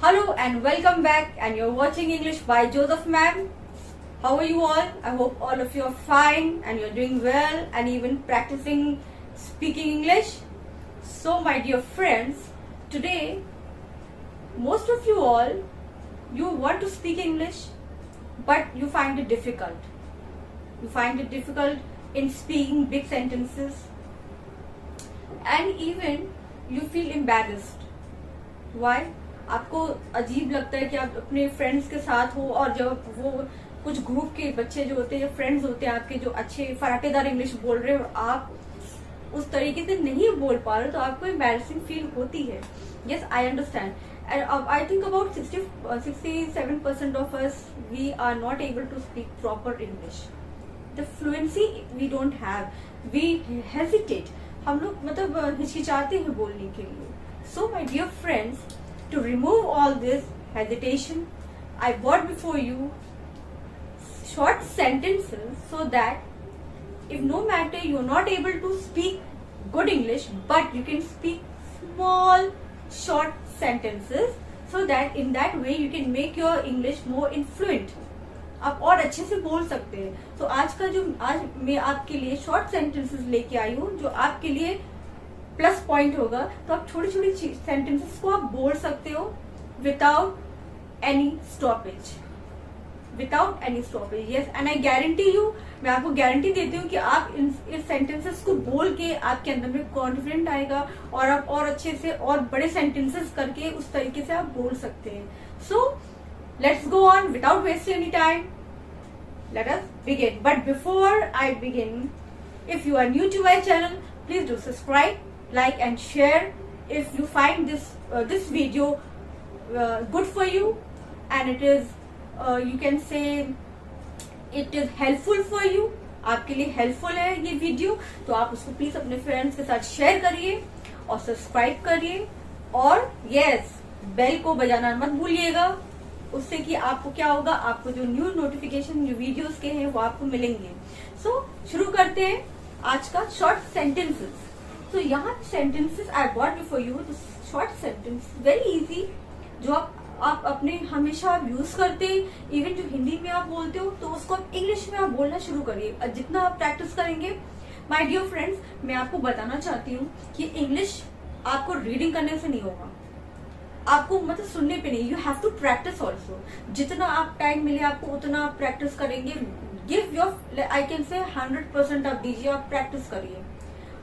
Hello and welcome back, and you're watching English by Joseph Ma'am. How are you all? I hope all of you are fine and you're doing well and even practicing speaking English. So my dear friends, today most of you all, you want to speak English but you find it difficult. You find it difficult in speaking big sentences and even you feel embarrassed. Why? आपको अजीब लगता है कि आप अपने friends के साथ हो और जब वो कुछ ग्रुप के बच्चे जो होते हैं, फ्रेंड्स होते हैं आपके, जो अच्छे फराटेदार इंग्लिश बोल रहे हो और आप उस तरीके से नहीं बोल पा रहे हो, तो आपको एम्बैरेसिंग फील होती है. Yes, I understand. And I think about 67% of us, we are not able to speak proper English. The fluency we don't have. We hesitate. हम लोग मतलब हिचकिचाते हैं बोलने के लिए. So my dear friends, to remove all this hesitation, I brought before you short sentences so that if no matter you're not able to speak good English, but you can speak small short sentences so that in that way you can make your English more fluent. आप और अच्छे से बोल सकते हैं. तो आज मैं आपके लिए शॉर्ट सेंटेंसेस लेके आई हूँ जो आपके लिए प्लस पॉइंट होगा. तो आप छोटी छोटी सेंटेंसेस को आप बोल सकते हो without any stoppage. Yes, and I guarantee you, मैं आपको गारंटी देती हूँ कि आप इस सेंटेंसेस को बोल के आपके अंदर में कॉन्फिडेंट आएगा और आप और अच्छे से और बड़े सेंटेंसेस करके उस तरीके से आप बोल सकते हैं. So let's go on without wasting any time. Let us begin. But before I begin, if you are new to my channel, please do subscribe, like and share if you find this video good for you and it is you can say it is helpful for you. आपके लिए helpful है ये video, तो आप उसको please अपने friends के साथ शेयर करिए और सब्सक्राइब करिए और यस, बेल को बजाना मत भूलिएगा. उससे कि आपको क्या होगा, आपको जो न्यू नोटिफिकेशन जो वीडियोस के हैं वो आपको मिलेंगे. सो शुरू करते हैं आज का शॉर्ट सेंटेंसेस. तो यहाँ sentences I got before you. Short sentence very easy जो आप अपने हमेशा आप यूज करते हैं. इवन जो हिंदी में आप बोलते हो तो उसको आप इंग्लिश में आप बोलना शुरू करिए. जितना आप प्रैक्टिस करेंगे माय डियर फ्रेंड्स, मैं आपको बताना चाहती हूँ कि इंग्लिश आपको रीडिंग करने से नहीं होगा, आपको मतलब सुनने पे नहीं. You have to practise also. जितना आप टाइम मिले आपको उतना आप प्रैक्टिस करेंगे. Give your, I can say 100% आप दीजिए, आप प्रैक्टिस करिए.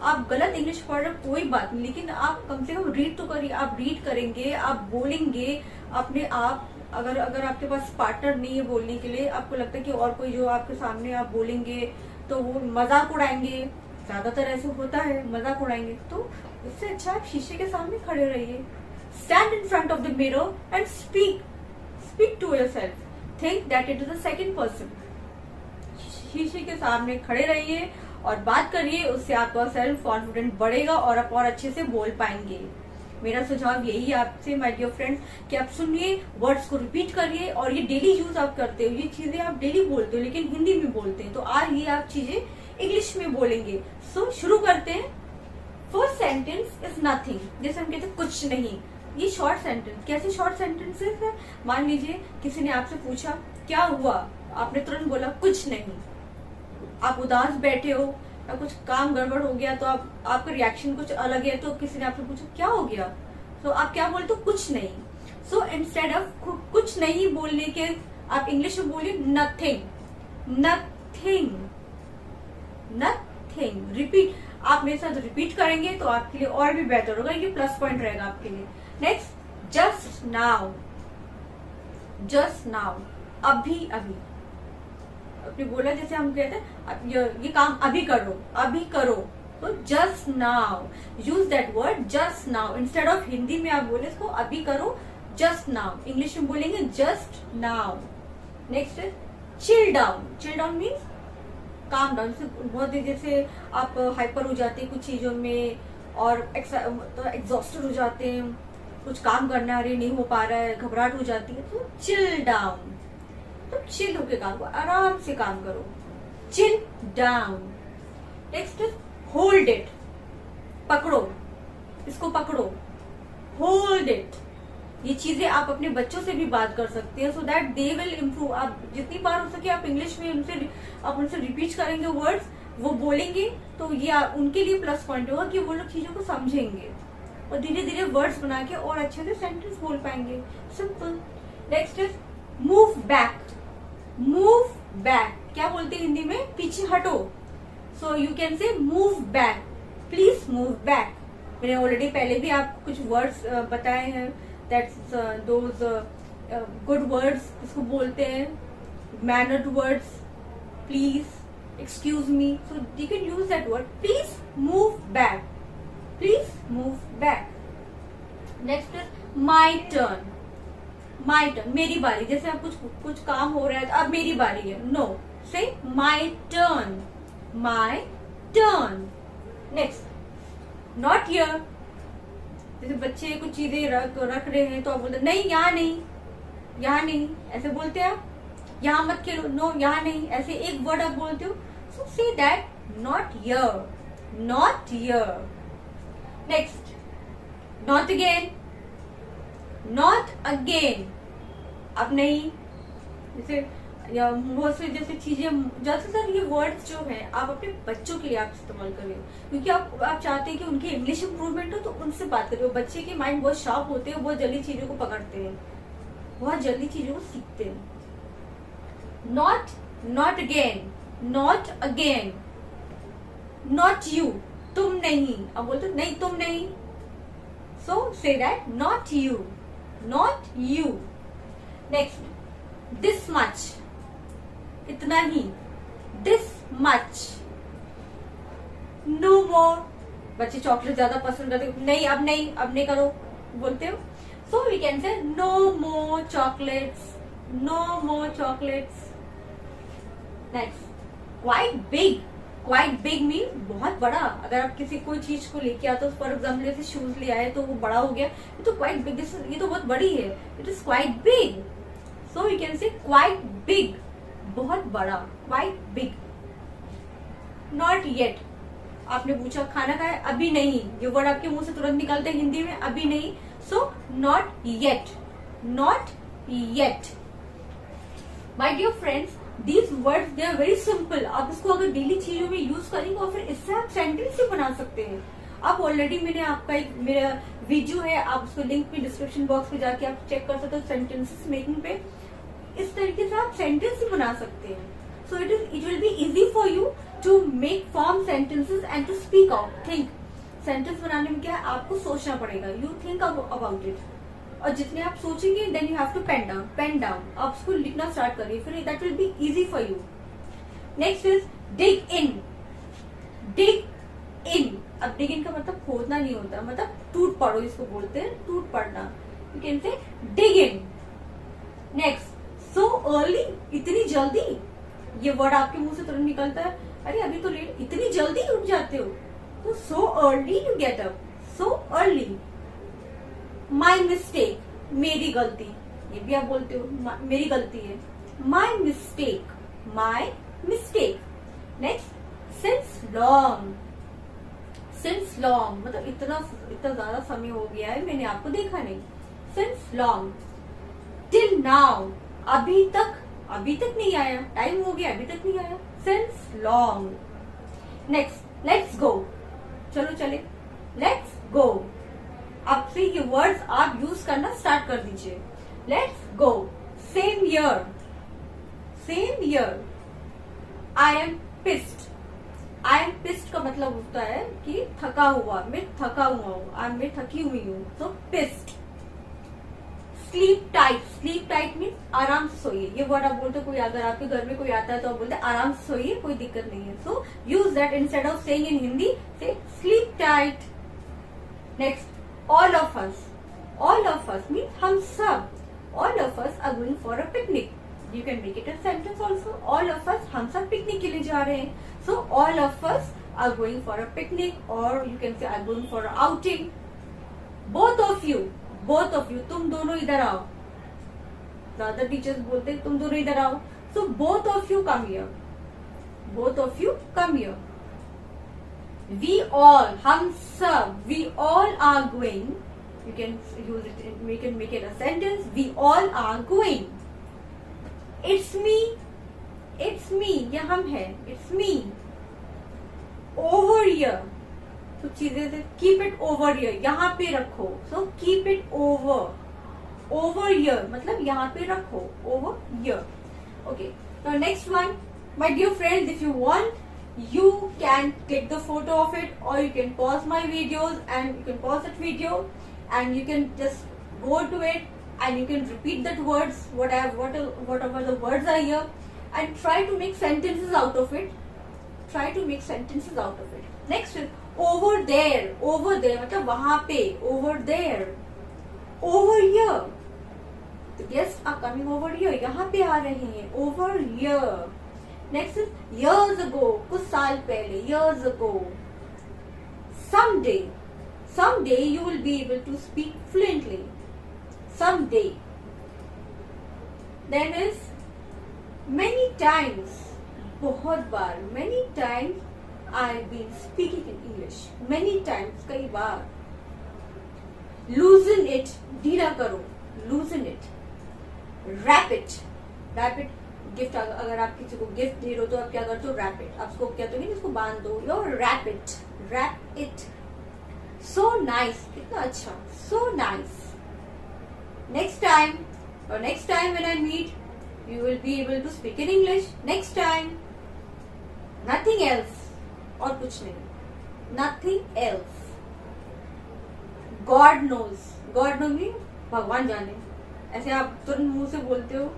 आप गलत इंग्लिश पढ़ रहे कोई बात नहीं, लेकिन आप कम से कम रीड तो करिए. आप रीड करेंगे, आप बोलेंगे अपने आप. अगर आपके पास पार्टनर नहीं है बोलने के लिए, आपको लगता है कि और कोई जो आपके सामने आप बोलेंगे तो वो मजाक उड़ाएंगे, ज्यादातर ऐसे होता है, मजाक उड़ाएंगे. तो इससे अच्छा आप शीशे के सामने खड़े रहिए. Stand in front of the mirror and speak to yourself. Think that it is a second person. शीशे के सामने खड़े रहिए और बात करिए. उससे आपका सेल्फ कॉन्फिडेंस बढ़ेगा और आप और अच्छे से बोल पाएंगे. मेरा सुझाव यही है आपसे माय डियर फ्रेंड्स कि आप सुनिए, वर्ड्स को रिपीट करिए और ये डेली यूज आप करते हो, ये चीजें आप डेली बोलते हो लेकिन हिंदी में बोलते हैं, तो आज ये आप चीजें इंग्लिश में बोलेंगे. सो शुरू करते हैं. First sentence is nothing. जैसे हम कहते हैं कुछ नहीं. ये शॉर्ट सेंटेंस. कैसे शॉर्ट सेंटेंसेस है? मान लीजिए किसी ने आपसे पूछा क्या हुआ, आपने तुरंत बोला कुछ नहीं. आप उदास बैठे हो या कुछ काम गड़बड़ हो गया तो आपका रिएक्शन कुछ अलग है. तो किसी ने आपसे पूछा क्या हो गया, तो आप क्या बोलते हो, कुछ नहीं. सो इंस्टेड ऑफ कुछ नहीं बोलने के आप इंग्लिश में बोलिए नथिंग. रिपीट. आप मेरे साथ रिपीट करेंगे तो आपके लिए और भी बेहतर होगा, ये प्लस पॉइंट रहेगा आपके लिए. Next, just now. अभी. आपने बोला जैसे हम कहते हैं ये काम अभी करो. तो just now. Use that word just now. Instead of Hindi में आप बोले इसको अभी करो, जस्ट नाउ. इंग्लिश में बोलेंगे just now. Next, chill down means calm down. बहुत जैसे आप हाइपर हो जाते हैं कुछ चीजों में और तो एग्जॉस्टेड हो जाते हैं, कुछ काम करना अरे नहीं हो पा रहा है, घबराहट हो जाती है, तो चिल डाउन. तो चिल होके काम करो, आराम से काम करो. Chill down. Next is hold it. पकड़ो, इसको पकड़ो. Hold it. ये चीजें आप अपने बच्चों से भी बात कर सकते हैं, so that they will improve. आप जितनी बार हो सके आप इंग्लिश में उनसे रिपीट करेंगे वर्ड्स, वो बोलेंगे, तो ये उनके लिए प्लस पॉइंट होगा कि वो लोग चीजों को समझेंगे और धीरे धीरे वर्ड्स बना के और अच्छे से सेंटेंस बोल पाएंगे। Simple. Next is move back. Move back क्या बोलते हैं हिंदी में? पीछे हटो। सो यू कैन से move back, please move back. मैंने ऑलरेडी पहले भी आपको कुछ वर्ड्स बताए हैं, दैट्स दोज गुड वर्ड्स इसको बोलते हैं, mannered words, please, excuse me. So you can use that word, please move back, please move back. Next is my turn. My turn, मेरी बारी। जैसे आप कुछ काम हो रहा है तो अब मेरी बारी है, नो, से my turn, my turn. Next not here. जैसे बच्चे कुछ चीजें रख रहे हैं तो आप बोलते नहीं, यहाँ नहीं, यहाँ नहीं, ऐसे बोलते हैं आप। यहाँ मत खेलो, नो, यहाँ नहीं, ऐसे एक वर्ड आप बोलते हो। So say that not here, not here. Next not again, not again, अब नहीं। जैसे बहुत से जैसे चीजें, ज्यादातर ये वर्ड्स जो हैं आप अपने बच्चों के लिए आप इस्तेमाल करें, क्योंकि आप चाहते हैं कि उनकी इंग्लिश इंप्रूवमेंट हो, तो उनसे बात करें। बच्चे के माइंड बहुत शार्प होते हैं, बहुत जल्दी चीजों को पकड़ते हैं, बहुत जल्दी चीजों को सीखते हैं। Not, not again, not again. Not you, तुम नहीं। अब बोलते नहीं, तुम नहीं। So say that not you, not you. Next this much, इतना ही, दिस मच। नो मोर, बच्चे चॉकलेट ज्यादा पसंद करते हैं, नहीं, अब नहीं, अब नहीं करो बोलते हो। So we can say no more chocolates, no more chocolates. Next quite big. Quite big mean बहुत बड़ा। अगर आप किसी कोई चीज को लेके आते हो, फॉर एग्जाम्पल जैसे शूज ले आए तो वो बड़ा हो गया, ये तो क्वाइट बिग, ये तो बहुत बड़ी है, it is quite big. So we can say quite big, बहुत बड़ा, क्वाइट बिग। नॉट येट, आपने पूछा खाना खाया, अभी नहीं। ये वर्ड आपके मुंह से तुरंत निकलते हैं हिंदी में, अभी नहीं। So not yet, not yet. My dear friends, these words they are very simple. आप इसको अगर डेली चीजों में यूज करेंगे और फिर इससे आप सेंटेंस भी बना सकते हैं। आप ऑलरेडी मैंने आपका एक मेरा वीडियो है, आप उसको लिंक पे डिस्क्रिप्शन बॉक्स में जाके आप चेक कर सकते हो, सेंटेंसेस मेकिंग पे। इस तरीके से आप सेंटेंस भी बना सकते हैं। So it will be easy for you to make form sentences and to speak out, think. Sentence बनाने में क्या है, आपको सोचना पड़ेगा, यू थिंक अबाउट इट। और जितने आप सोचेंगे then you have to pen down, आप उसको लिखना स्टार्ट करिए, फिर that will be easy for you. Next is dig in. Dig in, अब डिग इन का मतलब खोदना नहीं होता, मतलब टूट पड़ो, इसको बोलते हैं टूट पड़ना। यू कैन से डिग इन। नेक्स्ट सो अर्ली, इतनी जल्दी। ये वर्ड आपके मुंह से तुरंत निकलता है, अरे अभी तो लेट, इतनी जल्दी उठ जाते हो, तो so early you get up, so early. My mistake, मेरी गलती, ये भी आप बोलते हो, मेरी गलती है, my mistake, my mistake. Next since long. Since long मतलब इतना ज्यादा समय हो गया है मैंने आपको देखा नहीं, सिंस लॉन्ग। टिल नाउ, अभी तक नहीं आया, टाइम हो गया अभी तक नहीं आया, since long. Next let's go, चलो चले, लेट्स गो। अब से ये वर्ड्स आप यूज करना स्टार्ट कर दीजिए। Let's go, same year, same year. I am pissed. I am pissed का मतलब होता है कि थका हुआ, मैं थका हुआ हूँ, मैं थकी हुई हूँ, तो pissed. Sleep tight, sleep tight means आराम से सोइए। ये वर्ड आप बोलते, कोई अगर आपके घर में कोई आता है तो आप बोलते हैं आराम से सोइए, कोई दिक्कत नहीं है। So use that instead of saying in Hindi, say sleep tight. Next all of us. All of us mean हम सब, all of us are going for a picnic. You can make it a sentence also, all of us, हम सब picnic के लिए जा रहे हैं। So all of us are going for a picnic, और you can say are going for a outing. Both of you, both of you, तुम दोनों इधर आओ। ज्यादा टीचर्स बोलते तुम दोनों इधर आओ, so both of you come here, both of you come here. We all, हम सब, we all are going, You can use it. We can make it a sentence. We all are going. It's me. It's me. ये हम है. It's me. Over here. तो चीजें से keep it over here. यहाँ पे रखो. So keep it over. Over here मतलब यहाँ पे रखो. Over here. Okay. Now next one. My dear friends, if you want, you can click the photo of it, or you can pause my videos and you can pause that video and you can just go to it and you can repeat that words, whatever the words are here, and try to make sentences out of it. Try to make sentences out of it. Next is over there. Over there मतलब वहाँ पे. Over there. Over here. The guests are coming over here. यहाँ पे आ रहे हैं. Over here. Next is years ago. कुछ साल पहले. Years ago. Someday. Someday you will be able to speak fluently. Someday. Then is many times. बहुत बार. Many times I've been speaking in English. Many times. कई बार. Loosen it. ढीला करो. Loosen it. Wrap it. Wrap it. Gift अगर आप किसी को gift दे रहे हो तो आप क्या करते हो? Wrap it. आप उसको कहते हो नहीं, इसको बांध दो. Your wrap it. Wrap it. So nice. कितना अच्छा. So nice. Next time when I meet you will be able to speak in English. Next time. Nothing else. और कुछ नहीं. Nothing else. God knows. God knows mean भगवान जाने. ऐसे आप तुरंत मुंह से बोलते हो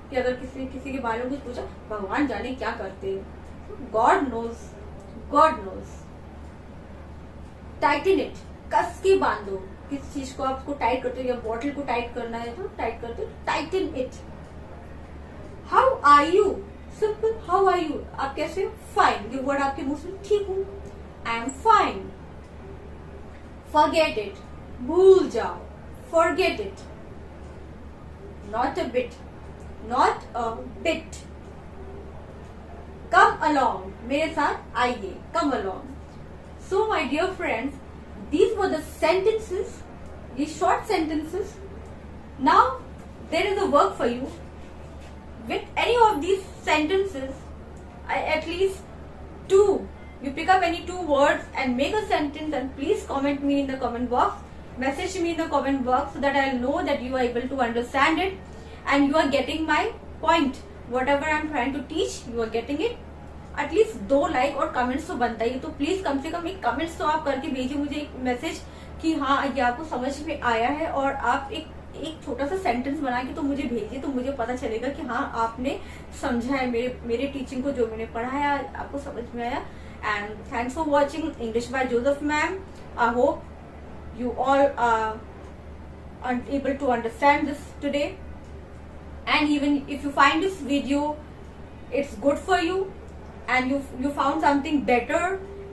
कि अगर किसी के बारे में कुछ पूछा, भगवान जाने क्या करते हैं. God knows. God knows. Tighten it. कस के बांधो. किस चीज को आप उसको टाइट करते हो, या बॉटल को टाइट करना है तो टाइट करते हो. Tighten it. How are you. Simple. How are you. आप कैसे हो? फाइन. ये वर्ड आपके मुंह से ठीक हूं. I am fine. Forget it. भूल जाओ. Forget it. Not a bit. Not a bit. Come along. मेरे साथ आइए. Come along. So my dear friends, these were the sentences, these short sentences. Now there is a work for you. With any of these sentences, at least two. You pick up any two words and make a sentence, and please comment me in the comment box. Message me in the comment box so that I'll know that you are able to understand it. And you are getting my point. Whatever I'm trying to teach, you are getting it. At least 2 like और comments तो बनता ही. तो please come से कम एक comments तो आप करके भेजिए मुझे एक मैसेज कि हाँ ये आपको समझ में आया है, और आप एक छोटा सा सेंटेंस बना के तो मुझे भेजिए, तो मुझे पता चलेगा कि हाँ आपने समझा है मेरे टीचिंग को, जो मैंने पढ़ाया आपको समझ में आया. And thanks for watching English by Joseph ma'am. I hope you all are able to understand this today. And even if you find this video it's good for you and you found something better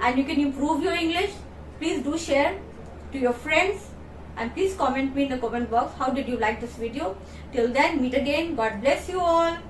and you can improve your English, please do share to your friends and please comment me in the comment box how did you like this video. Till then, meet again. God bless you all.